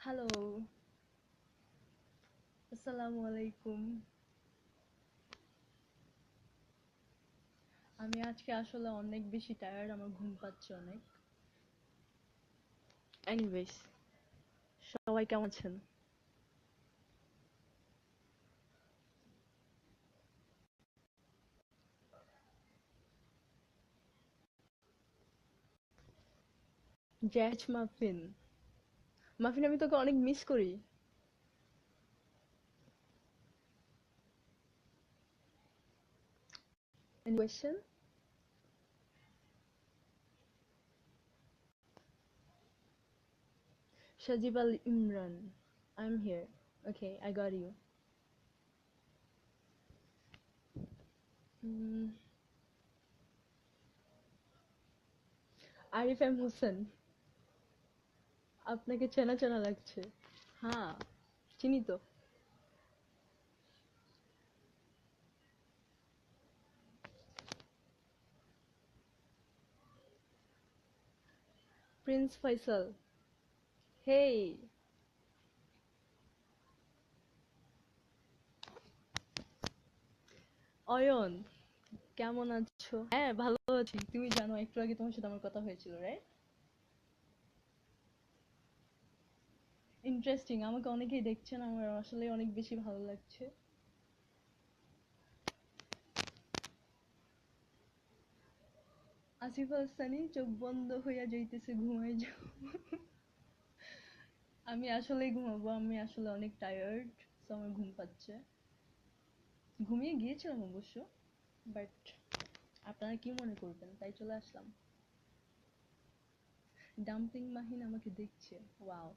Hello, আসসালামু আলাইকুম। আমি আজকে আসলে অনেক বেশি টায়ার্ড, আমার ঘুম পাচ্ছে অনেক। এনিওয়েজ, সবাই কেমন আছেন? Jazz muffin. মাফিন, আমি তোকে অনেক মিস করি। Any question? Sajib Al Imran, I am here. Okay, I got you. Arif M Hossain, আপনাকে চেনা চেনা লাগছে। হ্যাঁ, চিনি তো। প্রিন্স ফয়সাল, হেই। অয়ন, কেমন আছো? হ্যাঁ, ভালো আছি। তুমি জানো একটু আগে তোমার সাথে আমার কথা হয়েছিল, রাইট? ইন্টারেস্টিং, আমাকে অনেকেই দেখছেন, আমার আসলে অনেক বেশি ভালো লাগছে। আসিফ আল চোখ বন্ধ হইয়া যাইতেছে, ঘুমাই যাও। আমি আসলেই ঘুমাবো, আমি আসলে অনেক টায়ার্ড, তো আমার ঘুম পাচ্ছে। ঘুমিয়ে গিয়েছিলাম অবশ্য, বাট আপনারা কি মনে করবেন তাই চলে আসলাম। ডাম্পিং মাহিন আমাকে দেখছে, ওয়াও।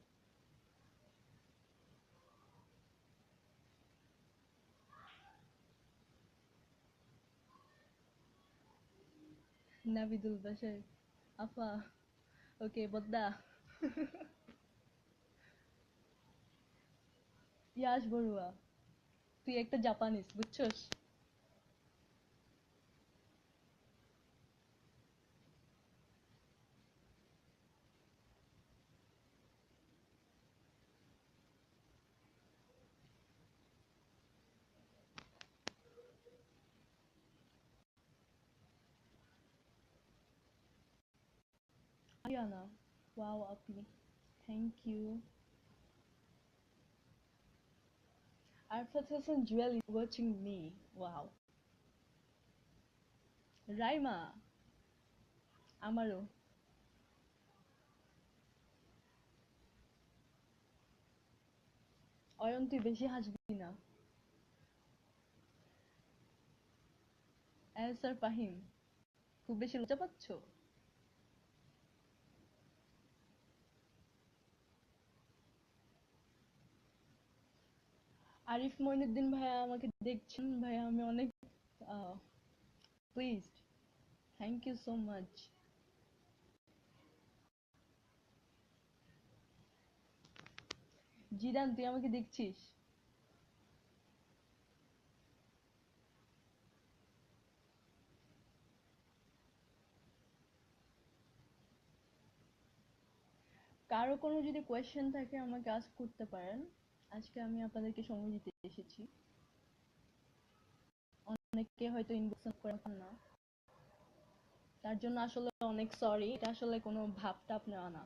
নাবিদুল বাসার, আফা, ওকে বদ্দা। ইয়াস বড়ুয়া, তুই একটা জাপানিস, বুঝছস? আরিয়ানা, ওয়াও আপনি, thank you. Arafat Hasan Jewel is watching me, wow. Raima, আমারও। অয়ন, তুই বেশি হাসবি না। স্যার ফাহিম, খুব বেশি লজ্জা পাচ্ছ? আরিফ মঈনুদ্দিন ভাইয়া আমাকে দেখছেন ভাইয়া, আমি অনেক please, thank you so much. Zidan, তুই আমাকে দেখছিস? কারো কোনো যদি কোয়েশ্চেন থাকে আমাকে আস্ক করতে পারেন। আজকে আমি আপনাদেরকে সময় দিতে এসেছি। অনেকে হয়তো ইনবক্স করে পান না, তার জন্য আসলে অনেক সরি, এটা আসলে কোনো ভাব টাপ নেওয়া না।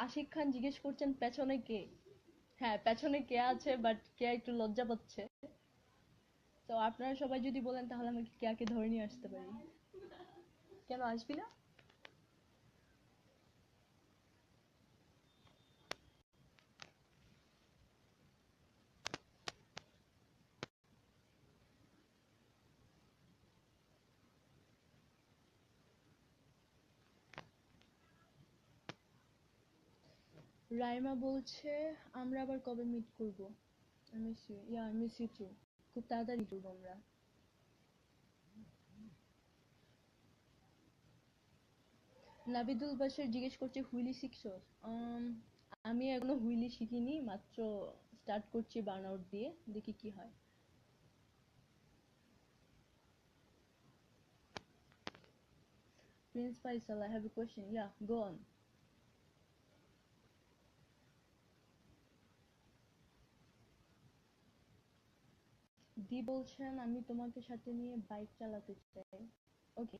আশিক খান জিজ্ঞেস করছেন পেছনে কে। হ্যাঁ, পেছনে কে আছে, বাট কে একটু লজ্জা পাচ্ছে। তো আপনারা সবাই যদি বলেন তাহলে আমি কেয়াকে ধরে নিয়ে আসতে পারি। কেন আসবি না? রাইমা বলছে আমরা আবার কবে মিট করব। I miss you, yeah I miss you too. খুব তাড়াতাড়ি করবো আমরা। নাবিদুল বাসার জিজ্ঞেস করছে হুইলি শিখছো? আমি এখনো হুইলি শিখিনি, মাত্র স্টার্ট করছি বার্নআউট দিয়ে, দেখি কি হয়। Prince Faisal, I have a question. Yeah, go on. দি বলছেন আমি তোমাকে সাথে নিয়ে বাইক চালাতে চাই। ওকে।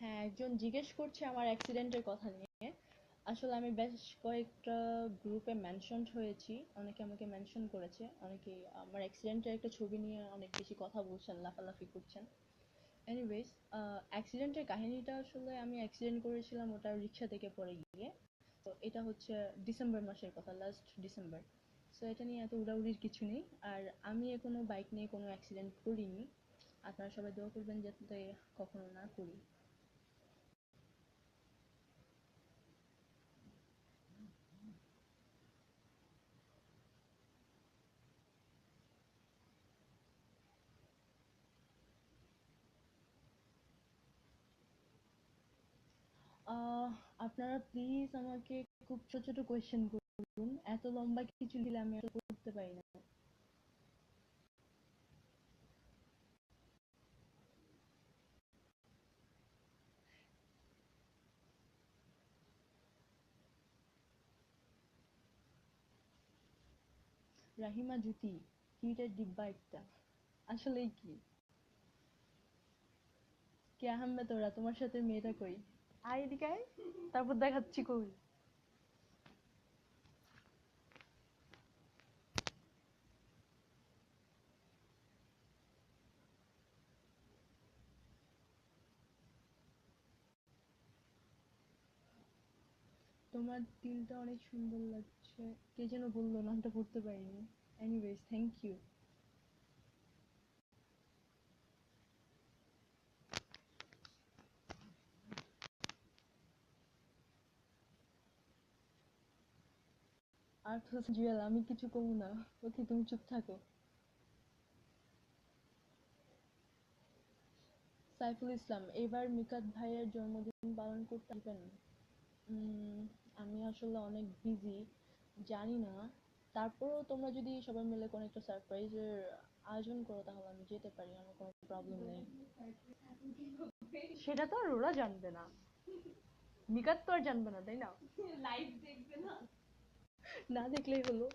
হ্যাঁ, একজন জিজ্ঞেস করছে আমার অ্যাক্সিডেন্টের কথা নিয়ে। আসলে আমি বেশ কয়েকটা গ্রুপে মেনশনড হয়েছি, অনেকে আমাকে মেনশন করেছে, অনেকে আমার অ্যাক্সিডেন্টের একটা ছবি নিয়ে অনেক বেশি কথা বলছেন, লাফালাফি করছেন। এনিওয়েজ, অ্যাক্সিডেন্টের কাহিনীটা আসলে আমি অ্যাক্সিডেন্ট করেছিলাম ওটা রিক্সা থেকে পড়ে গিয়ে। তো এটা হচ্ছে ডিসেম্বর মাসের কথা, লাস্ট ডিসেম্বর। সো এটা নিয়ে এত উড়াউড়ির কিছু নেই। আর আমি এখনো বাইক নিয়ে কোনো অ্যাক্সিডেন্ট করিনি। আপনারা সবাই দোয়া করবেন যাতে কখনো না করি। আহ আপনারা প্লিজ আমাকে খুব ছোট ছোট কোয়েশ্চেন করুন, এত লম্বা কিছু দিলে আমি আসলে করতে পারি না। রাহিমা জুতি, কিটের ডিব্বা একটা, আসলেই কি? কে আহমেদ তোরা, তোমার সাথে মেয়েটা কই? আয় এদিকে আয়, তারপর দেখাচ্ছি কই। তোমার তিলটা অনেক সুন্দর লাগছে। কে যেন বললো, নামটা পড়তে পারিনি। Anyways, thank you. আর হোসেন জুয়েল, আমি কিছু কমু না। ওকে, তুমি চুপ থাকো। সাইফুল ইসলাম, এবার মিকাত ভাইয়ের জন্মদিন পালন করতে আসবেন? উম, আমি আসলে অনেক বিজি, জানি না। তারপরেও তোমরা যদি সবাই মিলে কোনো একটা সারপ্রাইজের আয়োজন করো তাহলে আমি যেতে পারি, আমার কোনো প্রবলেম নেই। সেটা তো আর ওরা জানবে না, মিকাত তো আর জানবে না, তাই না? লাইভ দেখবে না, না দেখলেই হলো।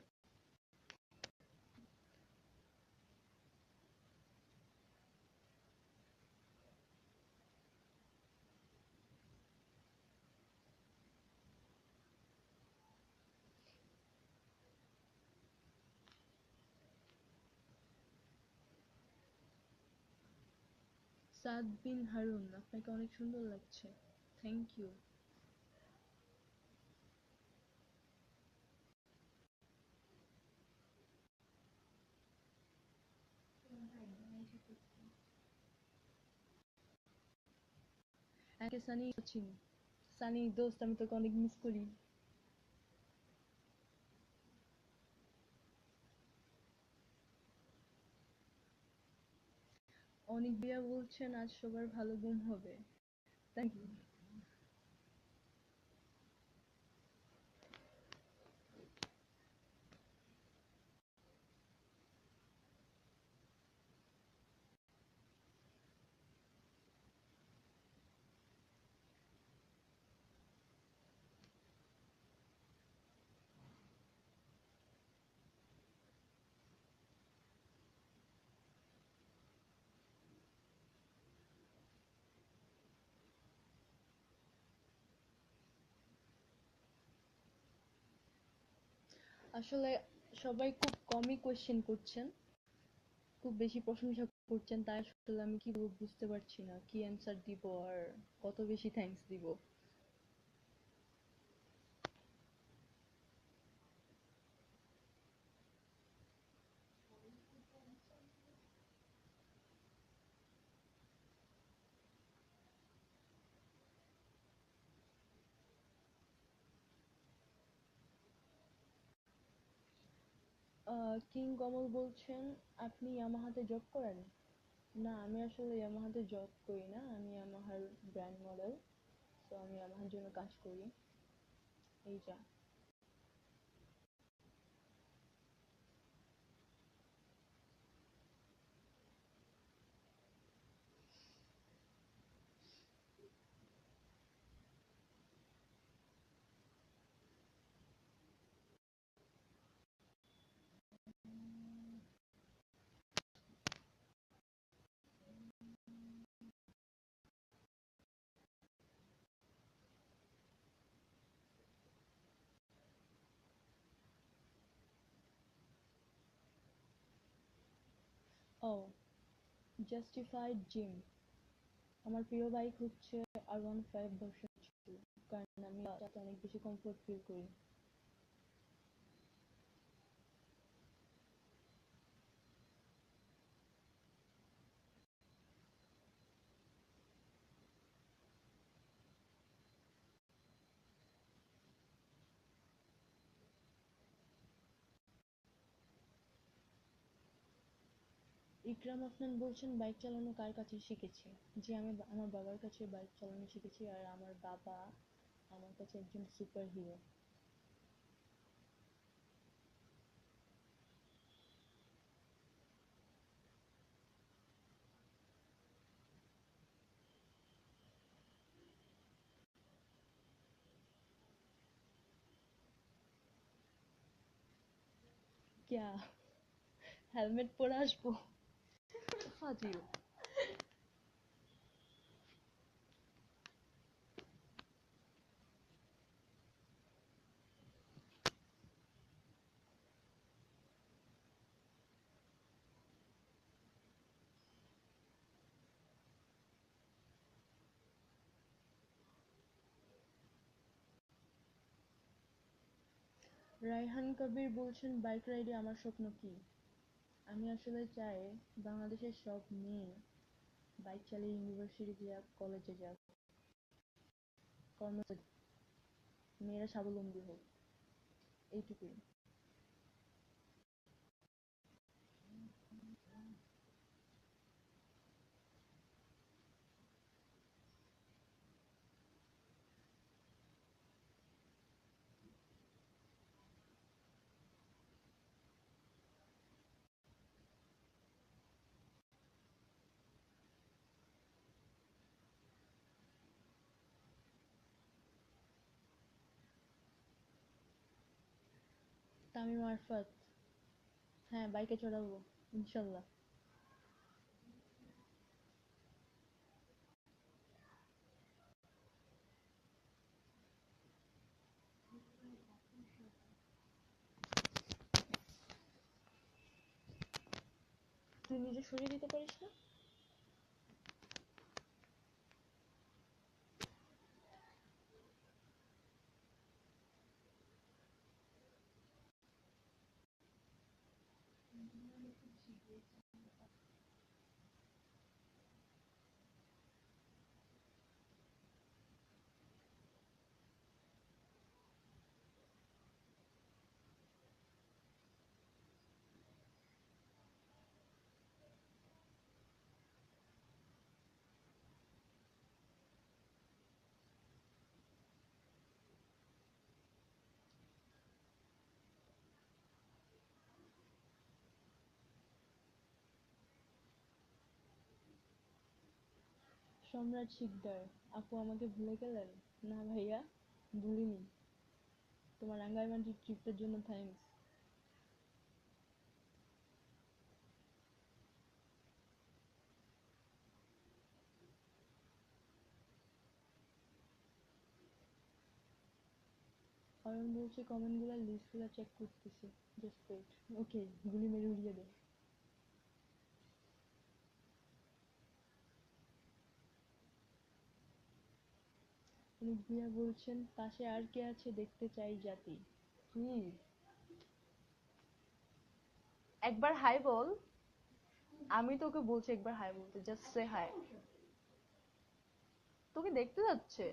সাদ বিন হারুন, আপনাকে অনেক সুন্দর লাগছে। Thank you. AK Sunny Sachin, Sunny দোস্ত, আমি তোকে অনেক মিস করি। অনেক ভাইয়া বলছেন আজ সবার ভালো ঘুম হবে। Thank you. আসলে সবাই খুব কমই কোয়েশ্চেন করছেন, খুব বেশি প্রশংসা করছেন, তাই আসলে আমি কি বলবো বুঝতে পারছি না, কি অ্যান্সার দিব আর কত বেশি থ্যাঙ্কস দিব। কিং কমল বলছেন আপনি ইয়ামাহাতে জব করেন? না, আমি আসলে ইয়ামাহাতে জব করি না, আমি ইয়ামাহার ব্র্যান্ড মডেল। তো আমি ইয়ামাহার জন্য কাজ করি, এই যা। ও, জাস্টিফাইড জিম। আমার প্রিয় বাইক হচ্ছে R15 ভার্সন 2, কারণ আমি তাতে অনেক বেশি কমফোর্ট ফিল করি। ইকরাম আফনান বলছেন বাইক চালানো কার কাছে শিখেছি? জি, আমি আমার বাবার কাছে বাইক চালানো শিখেছি, আর আমার বাবা আমার কাছে একজন সুপার হিরো। ক্যা হেলমেট পরে আসবো? ফাজিল। রায়হান কবির বলছেন বাইক রাইডে আমার স্বপ্ন কি? আমি আসলে চাই বাংলাদেশের সব মেয়ে বাইক চালিয়ে ইউনিভার্সিটি যাক, কলেজে যাক, কর্ম, মেয়েরা স্বাবলম্বী হোক, এইটুকুই। তামিম আরফাত, হ্যাঁ বাইকে চড়াবো, ইনশাল্লাহ। তুই নিজে সরিয়ে দিতে পারিস না? সম্রাট শিকদার, আপু আমাকে ভুলে গেলেন? না ভাইয়া, ভুলিনি। তোমার রাঙ্গামাটির ট্রিপের জন্য থ্যাঙ্কস। অয়ন বলছে কমেন্ট গুলার লিস্ট গুলা চেক করতেছি, জাস্ট ওয়েট। ওকে, গুলি মেরে উড়িয়ে দে। অনেক ভিয়া বলছেন পাশে আর কে আছে দেখতে চাই জাতি। প্লিজ একবার হাই বল। আমি তোকে বলছি একবার হাই বলতে, জাস্ট সে হাই। তোকে দেখতে যাচ্ছে।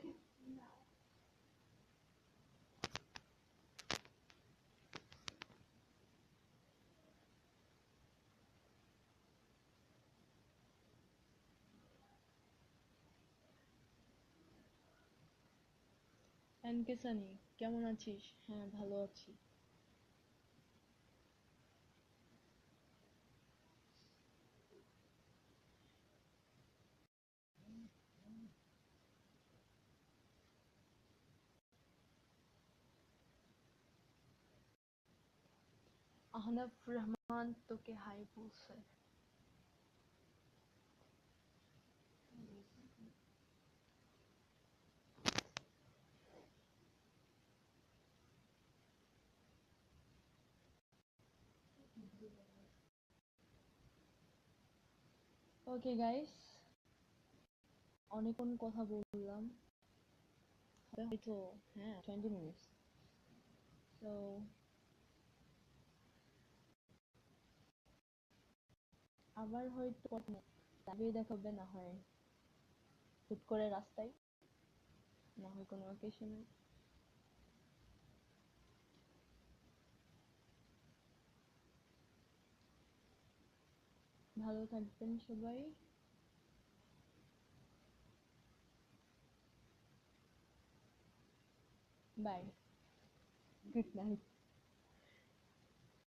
এনকে সানি, কেমন আছিস? হ্যাঁ, ভালো আছি। আহনাফ রহমান তোকে হাই বলছে। ওকে গাইস, অনেকক্ষণ কথা বললাম, হবে হয়তো, হ্যাঁ 20 মিনিটস। তো আবার হয়তো লাইভে দেখা হবে, না হয় হুট করে রাস্তায়, না হয় কোনো অকেশনে। ভালো থাকবেন সবাই। Bye, good night.